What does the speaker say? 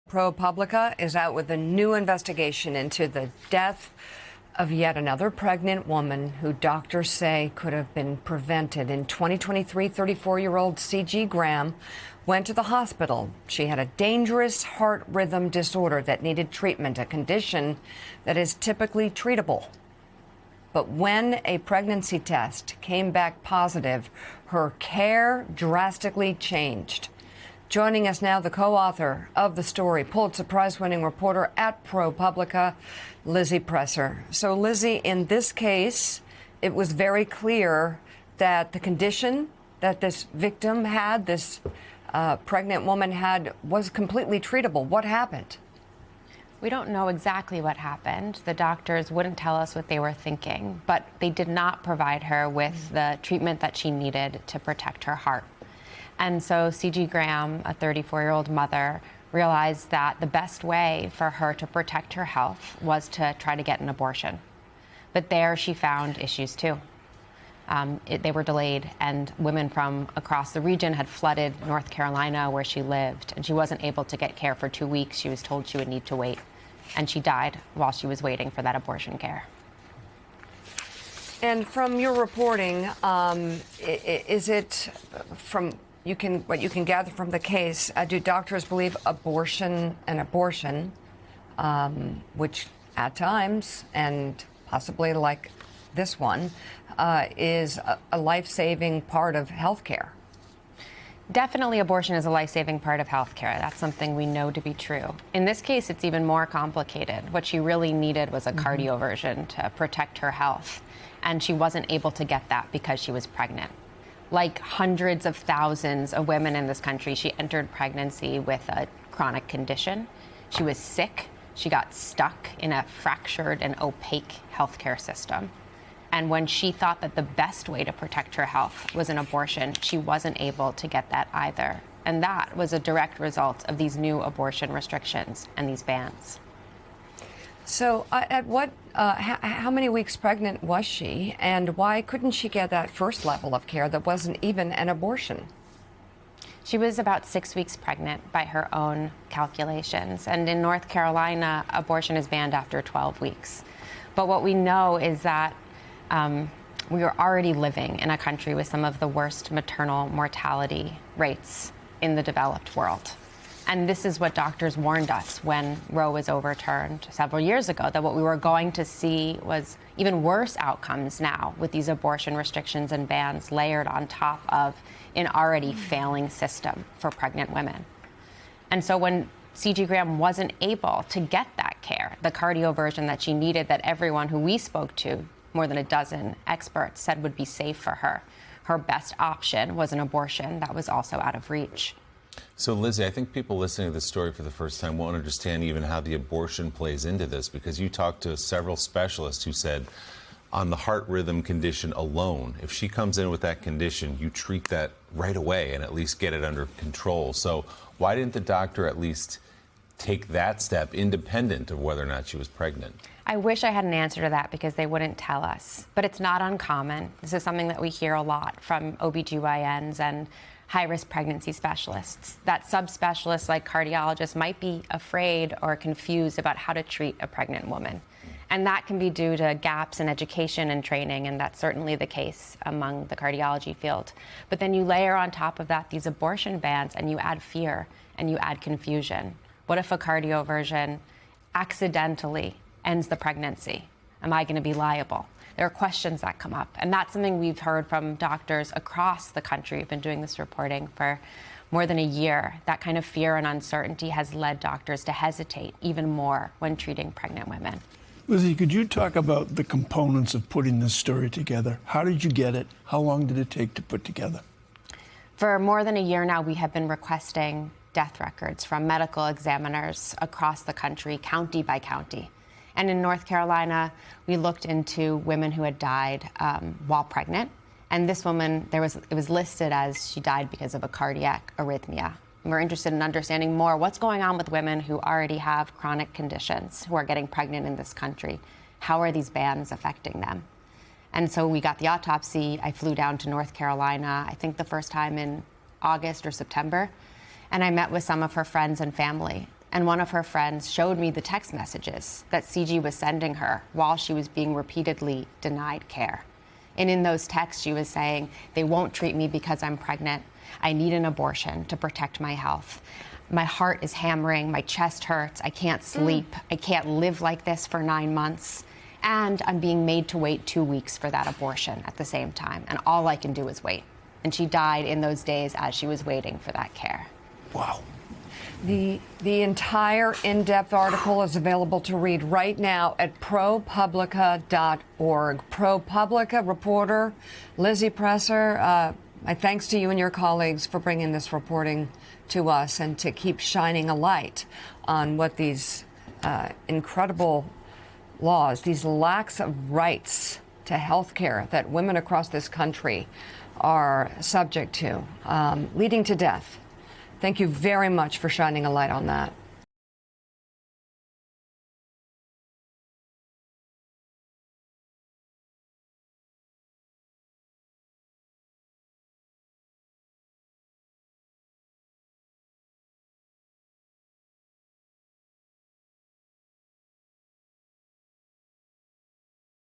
ProPublica is out with a new investigation into the death of yet another pregnant woman who doctors say could have been prevented. In 2023, 34-year-old C.G. Graham went to the hospital. She had a dangerous heart rhythm disorder that needed treatment, a condition that is typically treatable. But when a pregnancy test came back positive, her care drastically changed. Joining us now, the co-author of the story, Pulitzer Prize-winning reporter at ProPublica, Lizzie Presser. So, Lizzie, in this case, it was very clear that the condition that this victim had, this pregnant woman had, was completely treatable. What happened? We don't know exactly what happened. The doctors wouldn't tell us what they were thinking, but they did not provide her with the treatment that she needed to protect her heart. And so C.G. Graham, a 34-year-old mother, realized that the best way for her to protect her health was to try to get an abortion. But there she found issues too. They were delayed, and women from across the region had flooded North Carolina where she lived, and she wasn't able to get care for 2 weeks. She was told she would need to wait, and she died while she was waiting for that abortion care. And from your reporting, is it from what you can gather from the case? Do doctors believe an abortion, which at times and possibly like this one, is a life-saving part of health care? Definitely abortion is a life-saving part of health care. That's something we know to be true. In this case, it's even more complicated. What she really needed was a cardioversion to protect her health, and she wasn't able to get that because she was pregnant. Like hundreds of thousands of women in this country, she entered pregnancy with a chronic condition. She was sick. She got stuck in a fractured and opaque healthcare system. And when she thought that the best way to protect her health was an abortion, she wasn't able to get that either. And that was a direct result of these new abortion restrictions and these bans. So how many weeks pregnant was she, and why couldn't she get that first level of care that wasn't even an abortion? She was about 6 weeks pregnant by her own calculations. And in North Carolina, abortion is banned after 12 weeks. But what we know is that we are already living in a country with some of the worst maternal mortality rates in the developed world. And this is what doctors warned us when Roe was overturned several years ago, that what we were going to see was even worse outcomes now with these abortion restrictions and bans layered on top of an already failing system for pregnant women. And so when C.G. Graham wasn't able to get that care, the cardioversion that she needed, that everyone who we spoke to, more than a dozen experts, said would be safe for her, her best option was an abortion that was also out of reach. So, Lizzie, I think people listening to this story for the first time won't understand even how the abortion plays into this, because you talked to several specialists who said on the heart rhythm condition alone, if she comes in with that condition, you treat that right away and at least get it under control. So why didn't the doctor at least take that step independent of whether or not she was pregnant? I wish I had an answer to that, because they wouldn't tell us. But it's not uncommon. This is something that we hear a lot from OBGYNs and high-risk pregnancy specialists, that subspecialists like cardiologists might be afraid or confused about how to treat a pregnant woman. And that can be due to gaps in education and training, and that's certainly the case among the cardiology field. But then you layer on top of that these abortion bans, and you add fear and you add confusion. What if a cardioversion accidentally ends the pregnancy? Am I going to be liable? There are questions that come up, and that's something we've heard from doctors across the country. We've been doing this reporting for more than a year. That kind of fear and uncertainty has led doctors to hesitate even more when treating pregnant women. Lizzie, could you talk about the components of putting this story together? How did you get it? How long did it take to put together? For more than a year now, we have been requesting death records from medical examiners across the country, county by county. And in North Carolina, we looked into women who had died while pregnant. And this woman, it was listed as she died because of a cardiac arrhythmia. And we're interested in understanding more what's going on with women who already have chronic conditions, who are getting pregnant in this country. How are these bans affecting them? And so we got the autopsy. I flew down to North Carolina, I think the first time in August or September. And I met with some of her friends and family. And one of her friends showed me the text messages that CG was sending her while she was being repeatedly denied care. And in those texts, she was saying, they won't treat me because I'm pregnant. I need an abortion to protect my health. My heart is hammering, my chest hurts, I can't sleep, I can't live like this for 9 months. And I'm being made to wait 2 weeks for that abortion at the same time. And all I can do is wait. And she died in those days as she was waiting for that care. Wow. The entire in-depth article is available to read right now at ProPublica.org. ProPublica reporter Lizzie Presser, my thanks to you and your colleagues for bringing this reporting to us and to keep shining a light on what these incredible laws, these lacks of rights to health care that women across this country are subject to, leading to death. Thank you very much for shining a light on that.